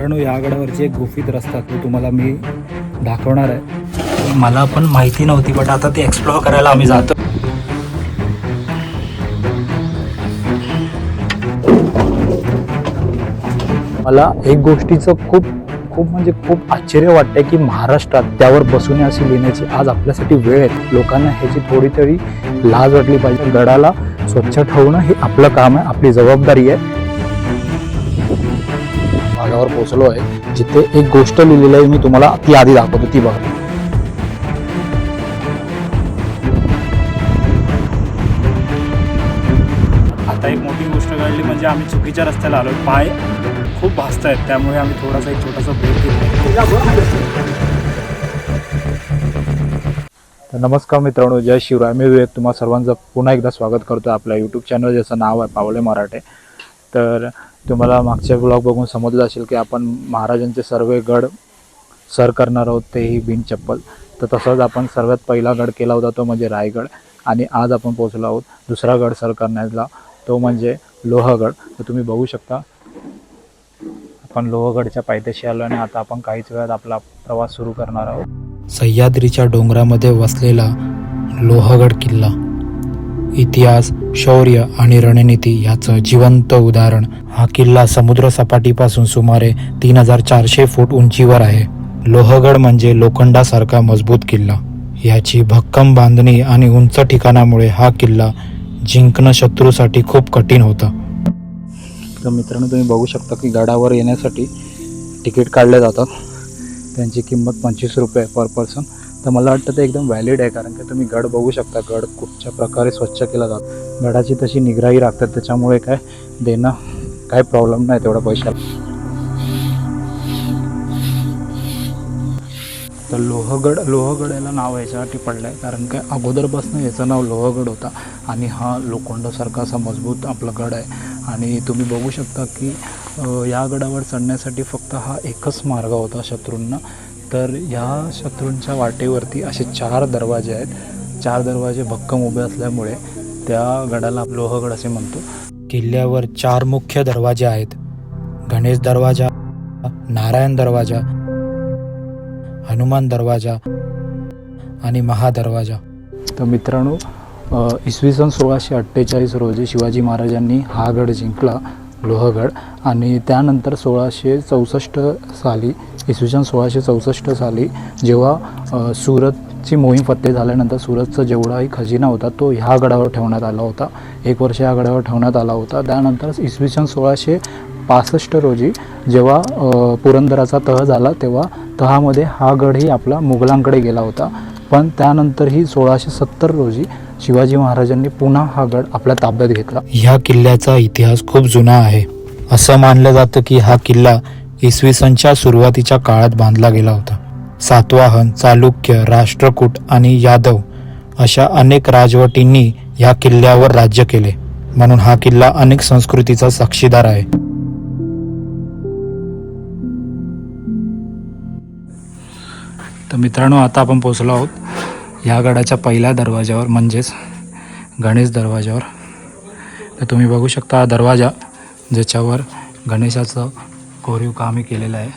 मित्रांनो, या गडावरची एक गुपित रस्ता तो तुम्हाला मी दाखवणार आहे. मला पण माहिती नव्हती, बट आता ते एक्सप्लोअर करायला आम्ही जातो. मला एक गोष्टीचं खूप खूप आश्चर्य वाटतंय की महाराष्ट्रात त्यावर बसून अशी लिहिण्याची आज आपल्यासाठी वेळ आहे. लोकांना ह्याची थोडी तरी लाज वाटली पाहिजे. गडाला स्वच्छ ठेवणं हे आपलं काम आहे, आपली जबाबदारी आहे. भागावर पोहोचलो आहे जिथे एक गोष्ट लिहिलेली आहे, मी तुम्हाला ती आधी दाखवतो, ती बघा. आता एक मोठी गोष्ट घडली म्हणजे आम्ही चुकीच्या रस्त्याला आलो. पाय खूप भाजत आहेत, त्यामुळे आम्ही थोडासा एक छोटासा ब्रेक घेतला. तर नमस्कार मित्रांनो, जय शिवराय. मी विवेक तुम्हा सर्वांचं पुन्हा एकदा स्वागत करतो आपल्या यूट्यूब चॅनल, ज्याचं नाव आहे पावले मराठे. तर तुम्हाला मागच्या ब्लॉग बघून समजलं असेल की आपण महाराजांचे सर्व गड सर करणार आहोत, तेही बिन चप्पल. तर तसंच आपण सर्वात पहिला गड केला होता तो म्हणजे रायगड, आणि आज आपण पोहोचलो आहोत दुसरा गड सर करण्याला, तो म्हणजे लोहगड. तर तुम्ही बघू शकता आपण लोहगडच्या पायथ्याशी आलो आणि आता आपण काहीच वेळात आपला प्रवास सुरू करणार आहोत. सह्याद्रीच्या डोंगरामध्ये वसलेला लोहगड किल्ला इतिहास, शौर्य आणि रणनीती याचं जिवंत उदाहरण. हा किल्ला समुद्र सपाटीपासून सुमारे 3400 फूट उंचीवर आहे. लोहगड म्हणजे लोखंडासारखा मजबूत किल्ला. याची भक्कम बांधणी आणि उंच ठिकाणामुळे हा किल्ला जिंकणं शत्रूसाठी खूप कठीण होतं. तर मित्रांनो, तुम्ही बघू शकता की गडावर येण्यासाठी तिकीट काढले जातात. त्यांची किंमत 25 रुपये पर पर्सन. तर मला वाटतं ते एकदम व्हॅलिड आहे, कारण की तुम्ही गड बघू शकता, गड कुठच्या प्रकारे स्वच्छ केला जातो. गडाची तशी निगराही राखतात, त्याच्यामुळे काय देणं काय प्रॉब्लेम नाही तेवढा पैशाला. तर लोहगड याला नाव याच्यासाठी पडलं आहे कारण काय अगोदरपासून याचं नाव लोहगड होता, आणि हा लोखंडासारखा असा मजबूत आपला गड आहे. आणि तुम्ही बघू शकता की या गडावर चढण्यासाठी फक्त हा एकच मार्ग होता शत्रूंना. तर या शत्रूंच्या वाटेवरती असे 4 दरवाजे आहेत. 4 दरवाजे भक्कम उभे असल्यामुळे त्या गडाला लोहगड असे म्हणतो. किल्ल्यावर 4 मुख्य दरवाजे आहेत: गणेश दरवाजा, नारायण दरवाजा, हनुमान दरवाजा आणि महादरवाजा. तर मित्रांनो, इसवी सन 1648 रोजी शिवाजी महाराजांनी हा गड जिंकला, लोहगड. आणि त्यानंतर 1664 साली, इसवी सन 1664 साली जेव्हा सुरतची मोहीम फत्ते झाल्यानंतर सुरतचा जेवढाही खजिना होता तो ह्या गडावर ठेवण्यात आला होता. 1 वर्ष ह्या गडावर ठेवण्यात आला होता. त्यानंतर इसवी सन 1665 रोजी जेव्हा पुरंदराचा तह झाला, तेव्हा तहामध्ये हा गडही आपला मुघलांकडे गेला होता. पण त्यानंतरही 1670 रोजी शिवाजी महाराजांनी पुन्हा हा गड आपल्या ताब्यात घेतला. ह्या किल्ल्याचा इतिहास खूप जुना आहे. असं मानलं जातं की हा किल्ला इसवी सनच्या सुरुवातीच्या काळात बांधला गेला होता. सातवाहन, चालुक्य, राष्ट्रकूट आणि यादव अशा अनेक राजवटींनी ह्या किल्ल्यावर राज्य केले, म्हणून हा किल्ला अनेक संस्कृतीचा साक्षीदार आहे. तर मित्रांनो, आता आपण पोहोचलो आहोत या गडाच्या पहिल्या दरवाज्यावर, म्हणजेच गणेश दरवाज्यावर. तर तुम्ही बघू शकता हा दरवाजा, ज्याच्यावर गणेशाचं कोरीव कामही केलेलं आहे,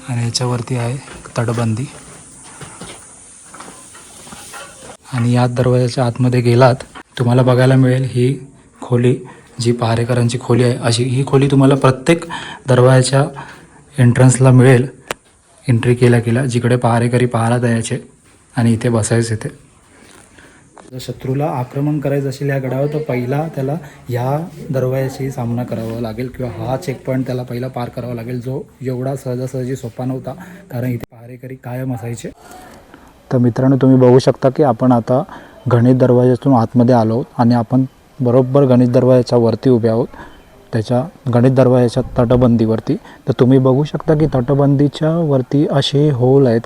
आणि याच्यावरती आहे तटबंदी. आणि या दरवाजाच्या आतमध्ये गेलात तुम्हाला बघायला मिळेल ही खोली, जी पहारेकरांची खोली आहे. अशी ही खोली तुम्हाला प्रत्येक दरवाजाच्या एंट्रन्सला मिळेल. एंट्री केल्या जिकडे पहारेकरी पहारा द्यायचे आणि इथे बसायचे. ते जर शत्रूला आक्रमण करायचं असेल या गडावर, तर पहिला त्याला या दरवाजाशी सामना करावा लागेल, किंवा हा चेक पॉईंट त्याला पहिला पार करावा लागेल, जो एवढा सहजासहजी सोपा नव्हता, कारण इथे पहारेकरी कायम असायचे. तर मित्रांनो, तुम्ही बघू शकता की आपण आता गणेश दरवाजातून आतमध्ये आलो आहोत, आणि आपण बरोबर गणेश दरवाजाच्या वरती उभे आहोत, त्याच्या गणेश दरवाजाच्या तटबंदीवरती. तर तुम्ही बघू शकता की तटबंदीच्या वरती असे होल आहेत,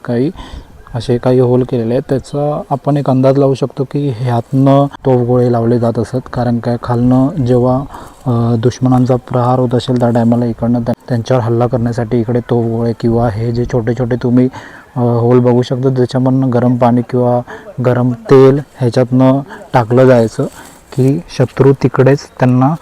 काही होल केलेले आहेत. त्याचा आपण एक अंदाज लावू शकतो की ह्यातनं तोफगोळे लावले जात असत, कारण काय खालनं जेव्हा दुश्मनांचा प्रहार होत असेल त्या टायमाला इकडनं त्यांच्यावर हल्ला करण्यासाठी इकडे तोफगोळे किंवा हे जे छोटे छोटे तुम्ही होल बघू शकता, त्याच्यामधनं गरम पाणी किंवा गरम तेल ह्याच्यातनं टाकलं जायचं की शत्रू तिकडेच त्यांना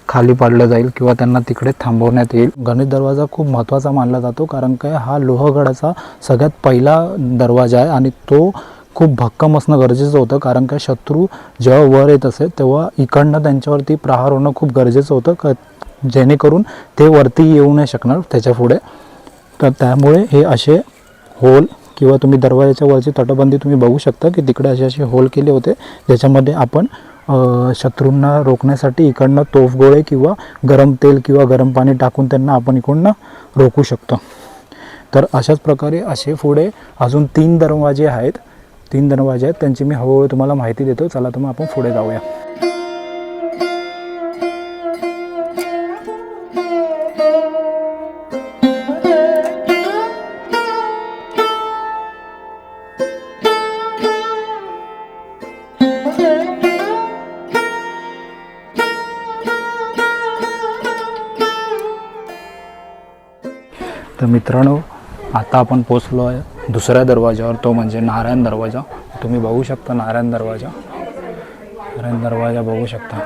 खाली पाडलं जाईल किंवा त्यांना तिकडे थांबवण्यात येईल. गणेश दरवाजा खूप महत्त्वाचा मानला जातो, कारण काय हा लोहगडाचा सगळ्यात पहिला दरवाजा आहे आणि तो खूप भक्कम असणं गरजेचं होतं, कारण काय शत्रू जेव्हा वर येत असे तेव्हा इकडनं त्यांच्यावरती प्रहार होणं खूप गरजेचं होतं, जेणेकरून ते वरती येऊ नाही शकणार त्याच्या पुढे. तर त्यामुळे हे असे होल किंवा तुम्ही दरवाजाच्या वरची तटबंदी तुम्ही बघू शकता की तिकडे असे होल केले होते, ज्याच्यामध्ये आपण शत्रूंना रोखण्यासाठी इकडनं तोफगोळे किंवा गरम तेल किंवा गरम पाणी टाकून त्यांना आपण इकडनं रोखू शकतो. तर अशाच प्रकारे असे पुढे अजून 3 दरवाजे आहेत, त्यांची मी हळूहळू तुम्हाला माहिती देतो. चला तर मग आपण पुढे जाऊया. तर मित्रांनो, आता आपण पोचलो आहे दुसऱ्या दरवाजावर, तो म्हणजे नारायण दरवाजा. तुम्ही बघू शकता नारायण दरवाजा बघू शकता.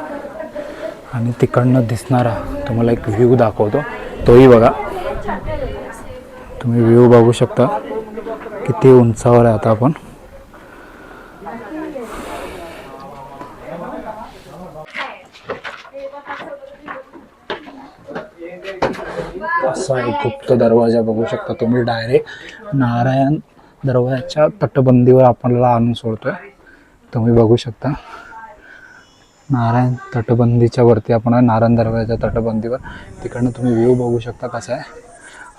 आणि तिकडनं दिसणारा तुम्हाला एक व्ह्यू दाखवतो, तोही बघा. तुम्ही व्ह्यू बघू शकता किती उंचावर आहे आता आपण. असा एक गुप्त दरवाजा बघू शकता तुम्ही. डायरेक्ट नारायण दरवाजाच्या तटबंदीवर आपल्याला आणून सोडतोय. तुम्ही बघू शकता नारायण तटबंदीच्या वरती आपण नारायण दरवाजाच्या तटबंदीवर. तिकडनं तुम्ही व्ह्यू बघू शकता कसा आहे.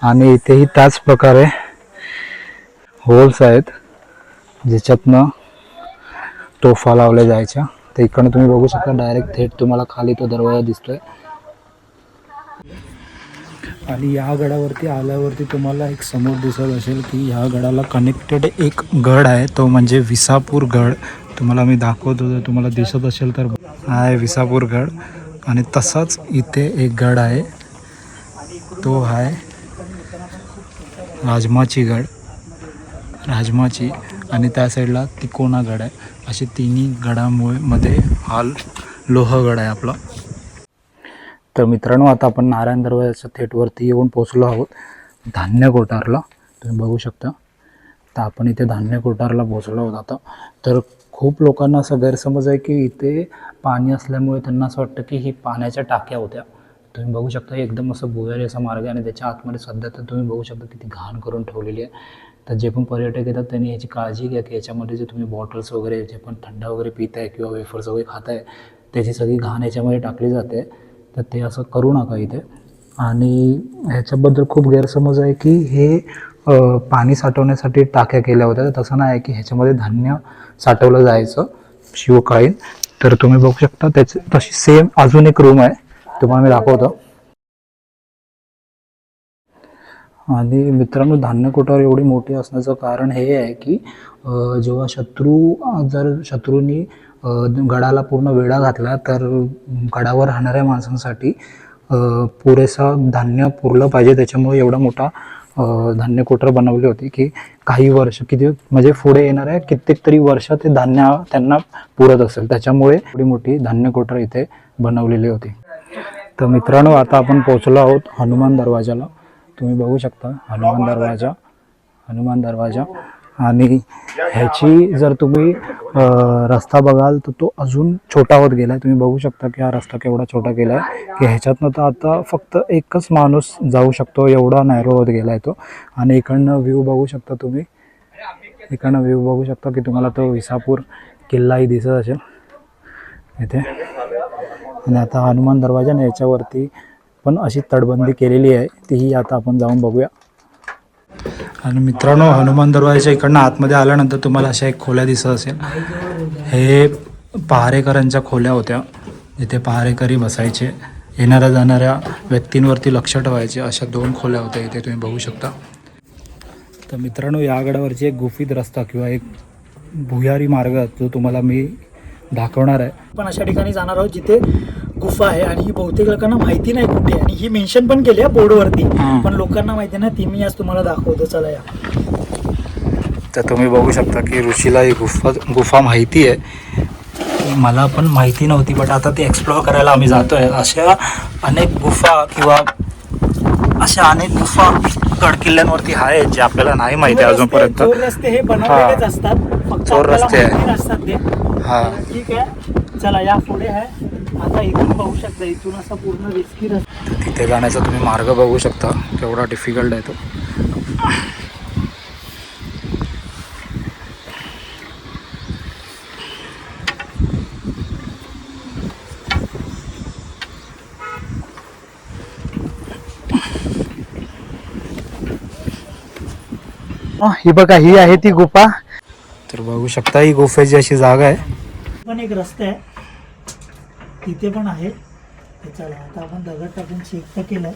आणि इथेही त्याच प्रकारे होल्स आहेत ज्याच्यातनं तोफा लावल्या जायच्या. तर इकडनं तुम्ही बघू शकता डायरेक्ट थेट तुम्हाला खाली तो दरवाजा दिसतोय. आणि या गडावरती आल्यावरती तुम्हाला एक समोर दिसत असेल की ह्या गडाला कनेक्टेड एक गड आहे, तो म्हणजे विसापूर गड. तुम्हाला मी दाखवतो, जर तुम्हाला दिसत असेल तर हा आहे विसापूर गड. आणि तसाच इथे एक गड आहे, तो आहे राजमाची. आणि त्या साईडला तिकोना गड आहे. असे तिन्ही गडामुळे मध्ये हा लोहगड आहे आपला. तर मित्रांनो, आता आपण नारायण दरवाजाच्या थेटवरती येऊन पोचलो आहोत धान्य कोठारला. तुम्ही बघू शकता. तर आपण इथे धान्य कोठारला पोचलो आहोत आता. तर खूप लोकांना असा गैरसमज आहे की इथे पाणी असल्यामुळे त्यांना असं वाटतं की ही पाण्याच्या टाक्या होत्या. तुम्ही बघू शकता एकदम असं भुयारी असा मार्ग आहे आणि त्याच्या आतमध्ये सध्या तर तुम्ही बघू शकता किती घाण करून ठेवलेली आहे. तर जे पण पर्यटक येतात त्यांनी याची काळजी घ्या की याच्यामध्ये जे तुम्ही बॉटल्स वगैरे जे पण थंड वगैरे पित आहे किंवा वेफर्स वगैरे खात आहे त्याची सगळी घाण याच्यामध्ये टाकली जाते. तर ते असं करू नका इथे. आणि ह्याच्याबद्दल खूप गैरसमज आहे की हे पाणी साठवण्यासाठी टाक्या केल्या होत्या. तर तसं नाही आहे की ह्याच्यामध्ये धान्य साठवलं जायचं शिवकालीन. तर तुम्ही बघू शकता त्याची तशी सेम अजून एक रूम आहे, तुम्हाला मी दाखवतो. आणि मित्रांनो, धान्य कोठार एवढी मोठी असण्याचं कारण हे आहे की जेव्हा शत्रूंनी गडाला पूर्ण वेढा घातला तर गडावर राहणाऱ्या माणसांसाठी पुरेसा धान्य पुरलं पाहिजे. त्याच्यामुळे एवढा मोठा धान्य कोठार बनवली होती की काही वर्ष किती म्हणजे पुढे येणाऱ्या कित्येक तरी वर्ष ते धान्य त्यांना पुरत असेल. त्याच्यामुळे एवढी मोठी धान्य कोठार इथे बनवलेली होती. तर मित्रांनो, आता आपण पोहोचलो आहोत हनुमान दरवाजाला. तुम्ही बघू शकता हनुमान दरवाजा. आणि ह्याची जर तुम्ही रस्ता बघाल तर तो अजून छोटा होत गेला आहे. तुम्ही बघू शकता की हा रस्ता केवढा छोटा केला आहे की ह्याच्यातनं तर आता फक्त एकच माणूस जाऊ शकतो, एवढा नॅरो होत गेला आहे तो. आणि इकडनं व्ह्यू बघू शकता तुम्ही, की तुम्हाला तो विसापूर किल्लाही दिसत असेल इथे. आणि आता हनुमान दरवाजाने याच्यावरती पण अशी तटबंदी केलेली आहे, तीही आता आपण जाऊन बघूया. आणि मित्रांनो, हनुमान दरवाजाच्या इकडनं आतमध्ये आल्यानंतर तुम्हाला अशा एक खोल्या दिसत असेल. हे पहारेकरांच्या खोल्या होत्या, जिथे पहारेकरी बसायचे, येणाऱ्या जाणाऱ्या व्यक्तींवरती लक्ष ठेवायचे. अशा 2 खोल्या होत्या इथे, तुम्ही बघू शकता. तर मित्रांनो, या गडावरची एक गुपित रस्ता किंवा एक भुयारी मार्ग जो तुम्हाला मी दाखवणार आहे. पण अशा ठिकाणी जाणार आहोत जिथे गुफा आहे आणि ही बहुतेक लोकांना माहिती नाही कुठे, आणि ही मेन्शन पण केली आहे बोर्डवरती, पण लोकांना माहिती नाही. ती मी आज तुम्हाला दाखवतो. चला या. तर तुम्ही बघू शकता की ऋषीला ही गुफा माहिती आहे. मला पण माहिती नव्हती, बट आता ती एक्सप्लोअर करायला आम्ही जातो आहे. अशा अनेक गुफा किंवा अशा अनेक गुफा गडकिल्ल्यांवरती आहेत जे आपल्याला नाही माहिती अजूनपर्यंत. चोर रस्ते हे बनवलेलेच असतात, फक्त चोर आपल्याला रस्ते आहे. माहिती नसतात ते. हा. तर ठीक आहे, चला या पुढे आहे. आता इथून पाहू शकता, इथून असा पूर्ण रिस्की रस्ता. तिथे जाण्याचा तुम्ही मार्ग बघू शकता केवढा डिफिकल्ट आहे तो. ही बघा, ही आहे ती गुफा. तर बघू शकता ही गुफेची अशी जागा आहे. पण एक रस्ता आहे तिथे पण आहे. तर चला आता आपण दगड टाकून चेक तर केलंय.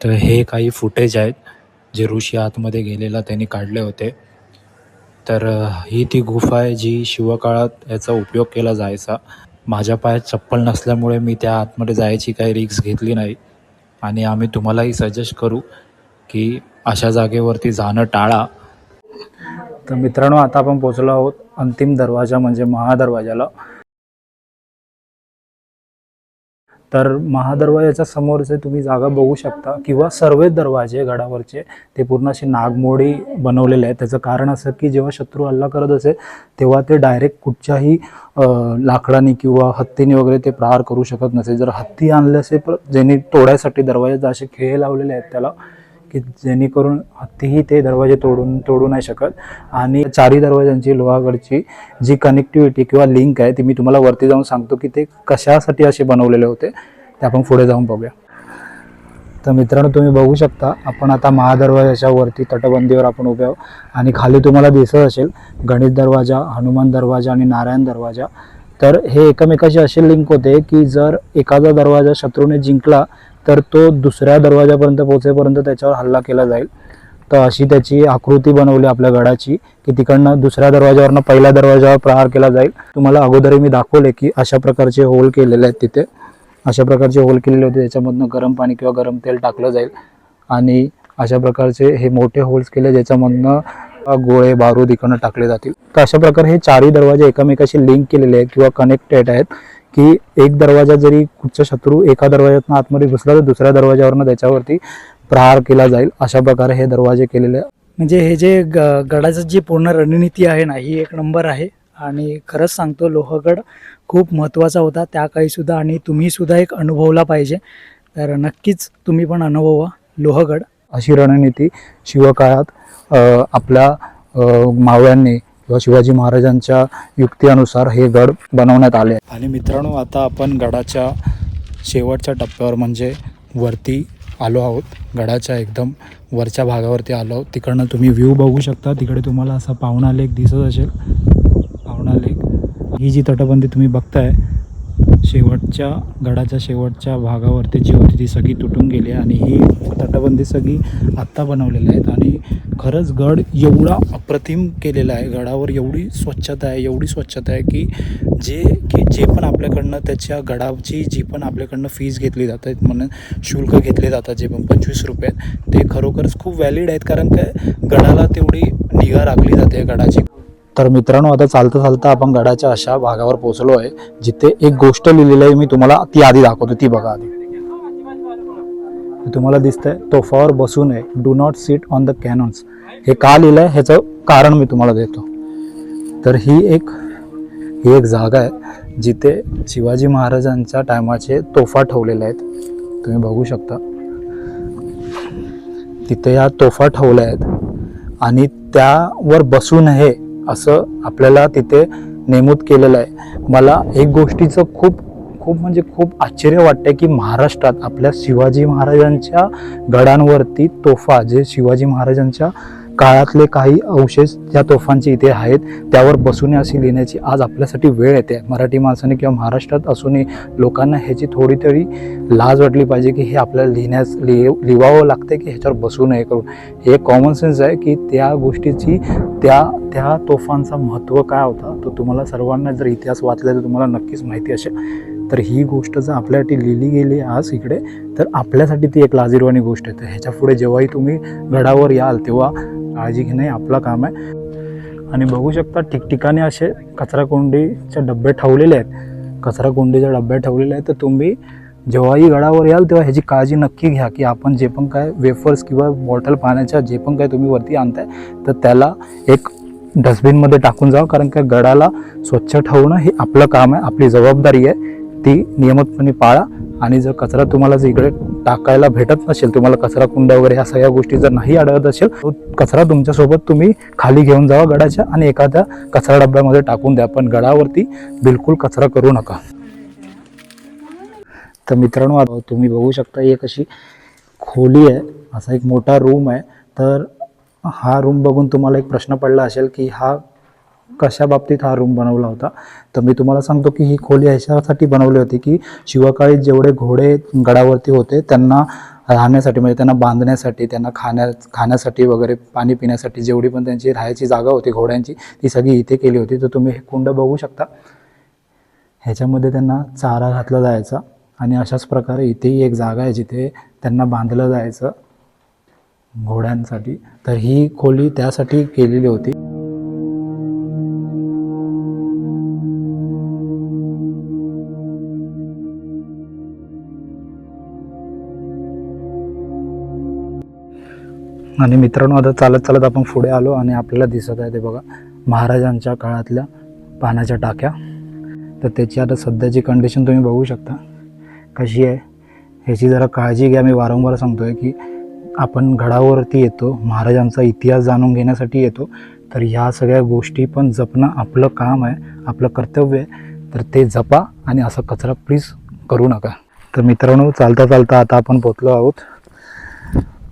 तर हे काही फुटेज आहेत जे ऋषी आतमध्ये गेलेला त्यांनी काढले होते. तर ही ती गुफा आहे जी शिवकाळात याचा उपयोग केला जायचा. माझ्या पायात चप्पल नसल्यामुळे मी त्या आतमध्ये जायची काही रिस्क घेतली नाही आणि आम्ही तुम्हालाही सजेस्ट करू की अशा जागेवरती जाणं टाळा. तर मित्रांनो, आता आपण पोचलो आहोत अंतिम दरवाजा म्हणजे महादरवाजाला. तर महादरवाजाच्या समोरचे तुम्ही जागा बघू शकता किंवा सर्व दरवाजे गडावरचे ते पूर्ण असे नागमोडी बनवलेले आहेत. त्याचं कारण असं की जेव्हा शत्रू हल्ला करत असे तेव्हा ते डायरेक्ट कुठच्याही लाकडाने किंवा हत्तीने वगैरे ते प्रहार करू शकत नसे. जर हत्ती आणले असे ज्यांनी तोडायसाठी दरवाजाचे असे खेळे लावलेले आहेत त्याला, की जेणेकरून हत्तीही ते दरवाजे तोडू नाही शकत. आणि चारी दरवाजांची लोहागडची जी कनेक्टिव्हिटी किंवा लिंक आहे ती मी तुम्हाला वरती जाऊन सांगतो की ते कशासाठी असे बनवलेले होते, ते आपण पुढे जाऊन बघूया. तर मित्रांनो, तुम्ही बघू शकता आपण आता महादरवाजाच्या वरती तटबंदीवर आपण उभे आहोत आणि खाली तुम्हाला दिसत असेल गणेश दरवाजा, हनुमान दरवाजा आणि नारायण दरवाजा. तर हे एकमेकाशी असे लिंक होते की जर एखादा दरवाजा शत्रूने जिंकला तर तो दुसऱ्या दरवाजापर्यंत पोहोचेपर्यंत त्याच्यावर हल्ला केला जाईल. तर अशी त्याची आकृती बनवली आपल्या गडाची की तिकडनं दुसऱ्या दरवाजावरनं पहिल्या दरवाजावर प्रहार केला जाईल. तुम्हाला अगोदरही मी दाखवले की अशा प्रकारचे होल केलेले आहेत तिथे. अशा प्रकारचे होल केलेले होते, त्याच्यामधनं गरम पाणी किंवा गरम तेल टाकलं जाईल आणि अशा प्रकारचे हे मोठे होल्स केले ज्याच्यामधनं गोळे बारूद इकडनं टाकले जातील. तर अशा प्रकारे हे चारही दरवाजे एकमेकाशी लिंक केलेले आहेत किंवा कनेक्टेड आहेत की एक दरवाजा जरी कुठचा शत्रू एका दरवाज्यातनं आतमध्ये घुसला तर दुसऱ्या दरवाजावरनं त्याच्यावरती प्रहार केला जाईल. अशा प्रकारे हे दरवाजे केलेले आहेत. म्हणजे हे जे गडाचं जी पूर्ण रणनीती आहे ना, ही एक नंबर आहे. आणि खरंच सांगतो, लोहगड खूप महत्त्वाचा होता त्या काळी सुद्धा, आणि तुम्ही सुद्धा एक अनुभवला पाहिजे. तर नक्कीच तुम्ही पण अनुभवा लोहगड. अशी रणनीती शिवकाळात आपल्या मावळ्यांनी किंवा शिवाजी महाराजांच्या युक्तीनुसार हे गड बनवण्यात आले. आणि मित्रांनो, आता आपण गडाच्या शेवटच्या टप्प्यावर म्हणजे वरती आलो आहोत. गडाच्या एकदम वरच्या भागावरती आलो आहोत. तिकडनं तुम्ही व्ह्यू बघू शकता. तिकडे तुम्हाला असा पावना लेक दिसत असेल. पावना लेक ही जी तटबंदी तुम्ही बघताय शेवटच्या गडाच्या शेवटच्या भागावरती जी होती ती सगळी तुटून गेली आणि ही तटबंदी सगळी आत्ता बनवलेली आहेत. आणि खरंच गड एवढा अप्रतिम केलेला आहे. गडावर एवढी स्वच्छता आहे की जे पण आपल्याकडनं त्याच्या गडाची जी पण आपल्याकडनं फीज घेतली जाते म्हणून शुल्क घेतले जातात जे पण 25 रुपये, ते खरोखरच खूप व्हॅलिड आहेत. कारण काय, गडाला तेवढी निगा राखली जाते गडाची. तर मित्रांनो, आता चालता आपण गडाच्या अशा भागावर पोहोचलो आहे जिथे एक गोष्ट लिहिलेली आहे. मी तुम्हाला ती आधी दाखवतो, ती बघा आधी. तुम्हाला दिसतंय तोफावर बसू नये, do not sit on the cannons. हे का लिहिलं आहे ह्याचं कारण मी तुम्हाला देतो. तर ही एक जागा आहे जिथे शिवाजी महाराजांच्या टायमाचे तोफा ठेवलेल्या आहेत. तुम्ही बघू शकता तिथे या तोफा ठेवल्या आहेत आणि त्यावर बसू नये असं आपल्याला तिथे नेमूद केलेलं आहे. मला एक गोष्टीचं खूप आश्चर्य वाटतंय की महाराष्ट्रात आपल्या शिवाजी महाराजांच्या गडांवरती तोफा, जे शिवाजी महाराजांच्या काळातले काही अवशेष ज्या तोफांचे इथे आहेत त्यावर बसू नये अशी लिहिण्याची आज आपल्यासाठी वेळ येते. मराठी माणसाने किंवा महाराष्ट्रात असूनही लोकांना ह्याची थोडी तरी लाज वाटली पाहिजे की हे आपल्याला लिहावं लागतं की ह्याच्यावर बसू नये करून. हे कॉमन सेन्स आहे की त्या गोष्टीची त्या तोफांचा महत्त्व काय होता तो तुम्हाला सर्वांना जर इतिहास वाचला तर तुम्हाला नक्कीच माहिती असेल. तर ही गोष्ट जर आपल्यासाठी लिहिली गेली आज इकडे तर आपल्यासाठी ती एक लाजिरवाणी गोष्ट आहे. तर ह्याच्या पुढे जेव्हाही तुम्ही गडावर याल तेव्हा काळजी घेणे आपलं काम आहे. आणि बघू शकता ठिकठिकाणी असे कचरा कोंडीचे डबे ठेवलेले आहेत. कचरा कोंडीचे डबे ठेवलेले आहेत. तर तुम्ही जेव्हाही गडावर याल तेव्हा ह्याची काळजी नक्की घ्या की आपण जे पण काय वेफर्स किंवा बॉटल पाण्याच्या जे पण काय तुम्ही वरती आणताय तर त्याला एक डस्टबिनमध्ये टाकून जावं. कारण का गडाला स्वच्छ ठेवणं हे आपलं काम आहे, आपली जबाबदारी आहे. ती नियमितपणे पाळा. आणि जर कचरा तुम्हाला जर इकडे टाकायला भेटत नसेल, तुम्हाला कचरा कुंड्या वगैरे ह्या सगळ्या गोष्टी जर नाही आढळत असेल, तो कचरा तुमच्यासोबत तुम्ही खाली घेऊन जावा गडाच्या आणि एखाद्या कचरा डब्यामध्ये टाकून द्या. पण गडावरती बिलकुल कचरा करू नका. तर मित्रांनो, तुम्ही बघू शकता एक अशी खोली आहे, असा एक मोठा रूम आहे. तर हा रूम बघून तुम्हाला एक प्रश्न पडला असेल की हा कशा बाबतीत हा रूम बनवला होता. तर मी तुम्हाला सांगतो की ही खोली ह्याच्यासाठी बनवली होती की शिवकाळी जेवढे घोडे गडावरती होते त्यांना राहण्यासाठी, म्हणजे त्यांना बांधण्यासाठी, त्यांना खाण्यासाठी वगैरे, पाणी पिण्यासाठी जेवढी पण त्यांची राहायची जागा होती घोड्यांची ती सगळी इथे केली होती. तर तुम्ही हे कुंड बघू शकता, ह्याच्यामध्ये त्यांना चारा घातला जायचा आणि अशाच प्रकारे इथेही एक जागा आहे जिथे त्यांना बांधलं जायचं घोड्यांसाठी. तर ही खोली त्यासाठी केलेली होती. आणि मित्रांनो, आता चालत चालत आपण पुढे आलो आणि आपल्याला दिसत आहे ते बघा महाराजांच्या काळातल्या पाण्याच्या टाक्या. तर त्याची आता सध्याची कंडिशन तुम्ही बघू शकता कशी आहे. ह्याची जरा काळजी घ्या. मी वारंवार सांगतो आहे की आपण गडावरती येतो, महाराजांचा इतिहास जाणून घेण्यासाठी येतो. तर ह्या सगळ्या गोष्टी पण जपणं आपलं काम आहे, आपलं कर्तव्य आहे. तर ते जपा आणि असा कचरा प्लीज करू नका. तर मित्रांनो, चालता चालता आता आपण पोचलो आहोत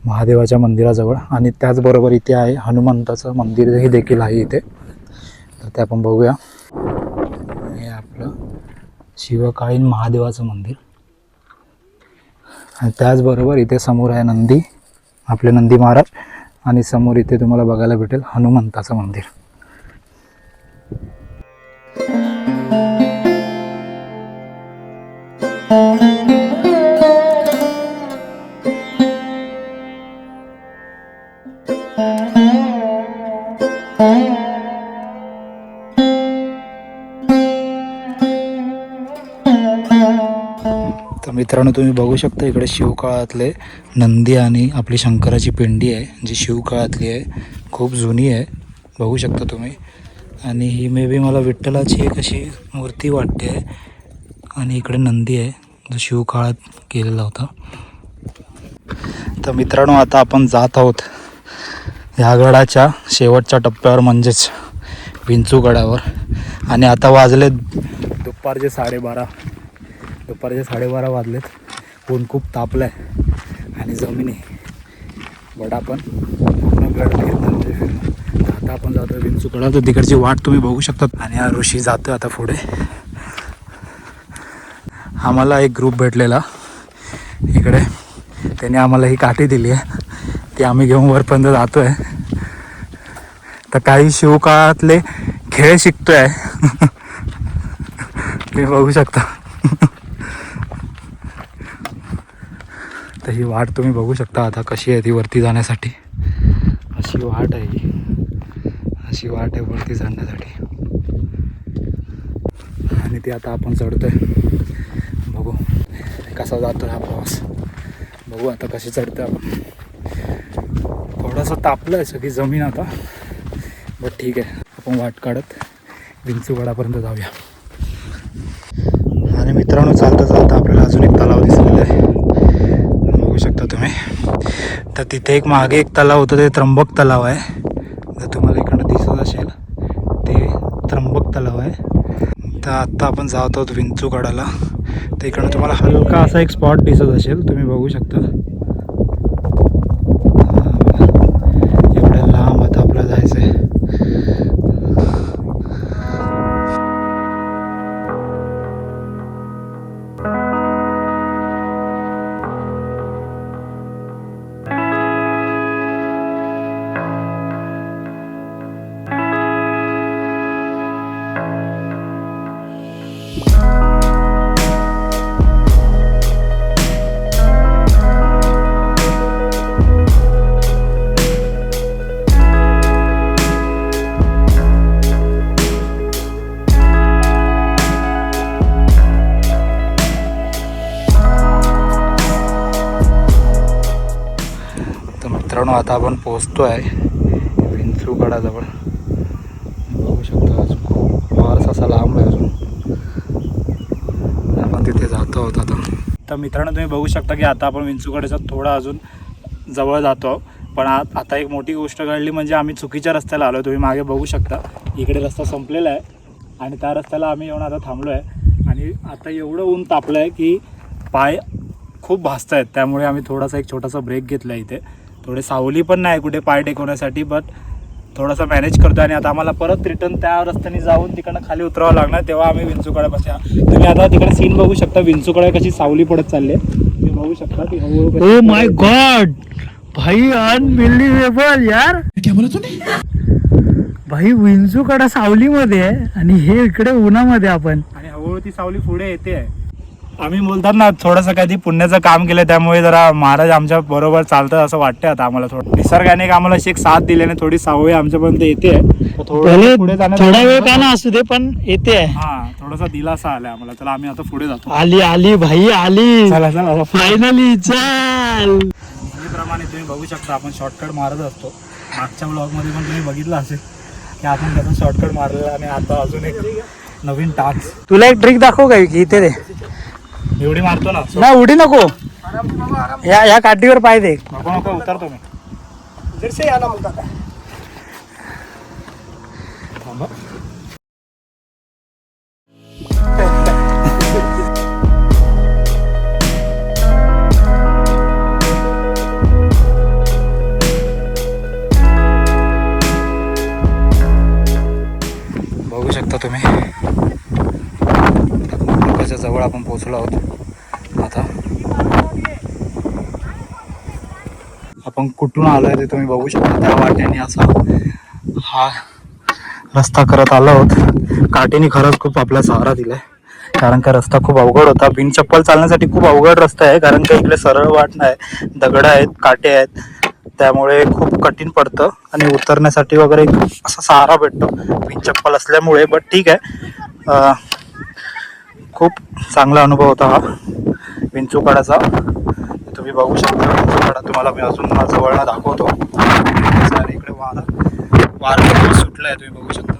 महादेवाच्या मंदिराजवळ. आणि त्याचबरोबर इथे आहे हनुमंताचं मंदिरही देखील आहे इथे. तर ते आपण बघूया. हे आपलं शिवकालीन महादेवाचं मंदिर. आणि त्याचबरोबर इथे समोर आहे नंदी, आपले नंदी महाराज. आणि समोर इथे तुम्हाला बघायला भेटेल हनुमंताचं मंदिर. तर मित्रांनो, तुम्ही बघू शकता इकडे शिवकाळातले नंदी आणि आपली शंकराची पिंडी आहे जी शिवकाळातली आहे, खूप जुनी आहे, बघू शकता तुम्ही. आणि ही मे बी मला विठ्ठलाची एक अशी मूर्ती वाटते आहे. आणि इकडे नंदी आहे जो शिवकाळात केलेला होता. तर मित्रांनो, आता आपण जात आहोत ह्या गडाच्या शेवटच्या टप्प्यावर, म्हणजेच विंचू गडावर. आणि आता वाजले दुपारचे 12:30 वाजलेत. ऊन खूप तापलं आहे आणि जमिनी बट आपण पूर्ण गड फिरणार. आता आपण जातो विंचू गडावर. तर तिकडची वाट तुम्ही बघू शकता. आणि हा ऋषी जातो आता पुढे. आम्हाला एक ग्रुप भेटलेला इकडे, त्याने आम्हाला ही काठी दिली आहे, ती आम्ही घेऊन वरपर्यंत जातो आहे. तर काही शिवकाळातले खेळ शिकतो आहे तुम्ही बघू शकता. तर ही वाट तुम्ही बघू शकता आता कशी आहे ती वरती जाण्यासाठी. अशी वाट आहे ही, अशी वाट आहे वरती जाण्यासाठी. आणि ती आता आपण चढतोय. बघू कसा जातोय हा प्रवास. बघू आता कशी चढतोय आपण. थोडंसं तापलं आहे सगळी जमीन आता, बट ठीक आहे. आपण वाट काढत विंचूगडापर्यंत जाऊया. आणि मित्रांनो, चालता चालता आपल्याला अजून एक तलाव दिसलेला आहे, बघू शकता तुम्ही. तर तिथे एक मागे एक तलाव होतं, ते त्र्यंबक तलाव आहे. जर तुम्हाला इकडं दिसत असेल ते त्र्यंबक तलाव आहे. तर आत्ता आपण जात आहोत विंचूगडाला. तर इकडं तुम्हाला हलका असा एक स्पॉट दिसत असेल, तुम्ही बघू शकता. एवढ्या लांब आता आपल्याला जायचं आहे. मित्रांनो आता आपण पोहोचतो आहे विंचूगडाजवळ. बघू शकता अजून खूप फारसा असा लांब आहे अजून. आपण तिथे जातो आहोत आता. तर मित्रांनो तुम्ही बघू शकता की आता आपण विंचूगडाच्या थोडा अजून जवळ जातो आहोत. पण आता एक मोठी गोष्ट घडली म्हणजे आम्ही चुकीच्या रस्त्याला आलो. तुम्ही मागे बघू शकता इकडे रस्ता संपलेला आहे आणि त्या रस्त्याला आम्ही येऊन आता थांबलो आहे. आणि आता एवढं ऊन तापलं आहे की पाय खूप भाजत आहेत. त्यामुळे आम्ही थोडासा एक छोटासा ब्रेक घेतला आहे. इथे थोडे सावली पण नाही कुठे पाय टेकवण्यासाठी, बट थोडासा मॅनेज करतो. आणि आता आम्हाला परत रिटर्न त्या रस्त्याने जाऊन तिकडनं खाली उतरावं लागणार. तेव्हा आम्ही विंचूकड्यापाशी. तुम्ही आता तिकडे सीन बघू शकता विंचूकडे कशी सावली पडत चालली आहे. तुम्ही बघू शकता ती हळूहळू. ओ माय गॉड भाई, अनबिलिव्हेबल यार. क्या बोला तूने? भाई विंचूकडा सावलीमध्ये आहे आणि हे इकडे उन्हामध्ये आपण. आणि हळूहळू ती सावली पुढे येते आहे. आम्ही बोलतात ना थोडंसं काही पुण्याचं काम केलं त्यामुळे जरा महाराज आमच्या बरोबर चालतं असं वाटतं. आता आम्हाला थोडं निसर्गाने आम्हाला अशी एक साथ दिल्याने थोडी सावळी आमच्यापर्यंत येते. थोडा वेळ का ना असू दे पण येते. हा थोडासा दिलासा आलाय आम्हाला. चला आम्ही आता पुढे जातो. आली आली भाई आली. चला चला फायनली चल. प्रमाणे तुम्ही बघू शकता आपण शॉर्टकट मारत असतो. मागच्या ब्लॉगमध्ये पण तुम्ही बघितलं असेल की आपण त्याचा शॉर्टकट मारलेला. आणि आता अजून एक नवीन टास्क. तुला एक ट्रिक दाखव काय की इथे दे. एवढी मारतो ना. ना उडी नको. या काठीवर पाय दे. नको नको उतरतो मी. थांबा. बघू शकता तुम्ही धबधब्याच्या जवळ आपण पोहोचलो आहोत. आता आपण कुठून आलोय ते तुम्ही बघू शकता. त्या वाटेने असा हा रस्ता करत आलो आहोत. काठीने खरंच खूप आपला सहारा दिलाय. कारण का रस्ता खूप अवघड होता. बिन चप्पल चालण्यासाठी खूप अवघड रस्ता आहे. कारण का इकडे सरळ वाट नाही, दगड आहेत, काटे आहेत. त्यामुळे खूप कठीण पडतं आणि उतरण्यासाठी वगैरे असा सहारा भेटतो बिन चप्पल असल्यामुळे. बट ठीक आहे, खूप चांगला अनुभव होता हा विंचूकडाचा. तुम्ही बघू शकता विंचूकडा तुम्हाला मी अजून जवळनं दाखवतो. इकडे वारा सुटला आहे तुम्ही बघू शकता.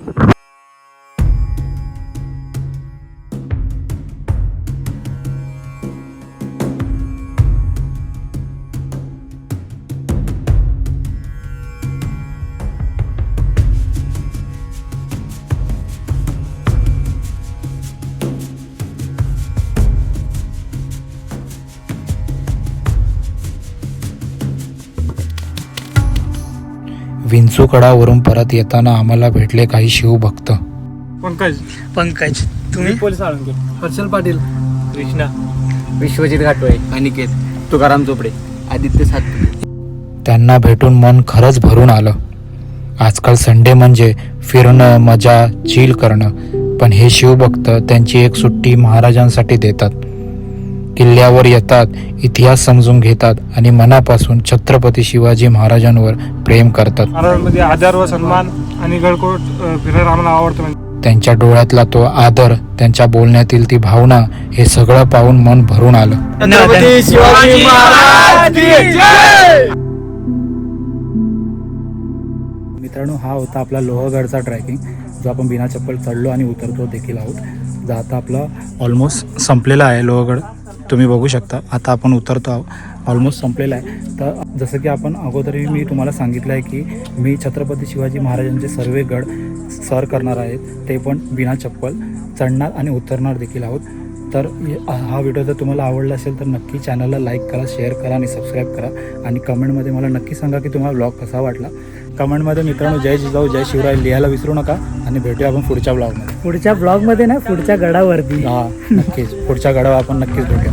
विंचूकडावरून परत येताना आम्हाला भेटले काही शिवभक्त. पंकज तुम्ही पोलीस हर्षल पाटील, कृष्णा, विश्वजित घाटोळे, अनिकेत, तुकाराम चोपडे, आदित्य सातपुते. त्यांना भेटून मन खरंच भरून आलं. आजकाल संडे म्हणजे फिरणं, मजा, चिल करणं. पण हे शिवभक्त त्यांची एक सुट्टी महाराजांसाठी देतात. किल्ल्यावर येतात, इतिहास समजून घेतात आणि मनापासून छत्रपती शिवाजी महाराजांवर प्रेम करतात. महाराजांमध्ये आदर व सन्मान आणि गडकोट फिरायला आम्हाला आवडतं. त्यांच्या डोळ्यातला तो आदर, त्यांच्या बोलण्यातील ती भावना, हे सगळं पाहून मन भरून आलं. छत्रपती शिवाजी महाराज की जय. मित्रांनो, हा होता आपला लोहगडचा ट्रॅकिंग, जो आपण बिना चप्पल चढलो आणि उतरतो देखील आहोत. जो आता आपला ऑलमोस्ट संपलेला आहे लोहगड. तुम्ही बघू शकता आता आपण उतरतो आहोत. ऑलमोस्ट संपलेला आहे. तर जसं की आपण अगोदरही मी तुम्हाला सांगितलं आहे की मी छत्रपती शिवाजी महाराजांचे सर्व गड सर करणार आहेत, ते पण बिना चप्पल चढणार आणि उतरणार देखील आहोत. तर हा व्हिडिओ जर तुम्हाला आवडला असेल तर नक्की चॅनलला लाईक करा, शेअर करा आणि सबस्क्राईब करा. आणि कमेंटमध्ये मला नक्की सांगा की तुम्हाला ब्लॉग कसा वाटला. कमेंटमध्ये मित्रांनो जय जिजाऊ जय शिवराय लिहायला विसरू नका. आणि भेटूया आपण पुढच्या ब्लॉगमध्ये. पुढच्या ब्लॉगमध्ये ना, पुढच्या गडावरती. हां नक्कीच, पुढच्या गडावर आपण नक्कीच भेटूया.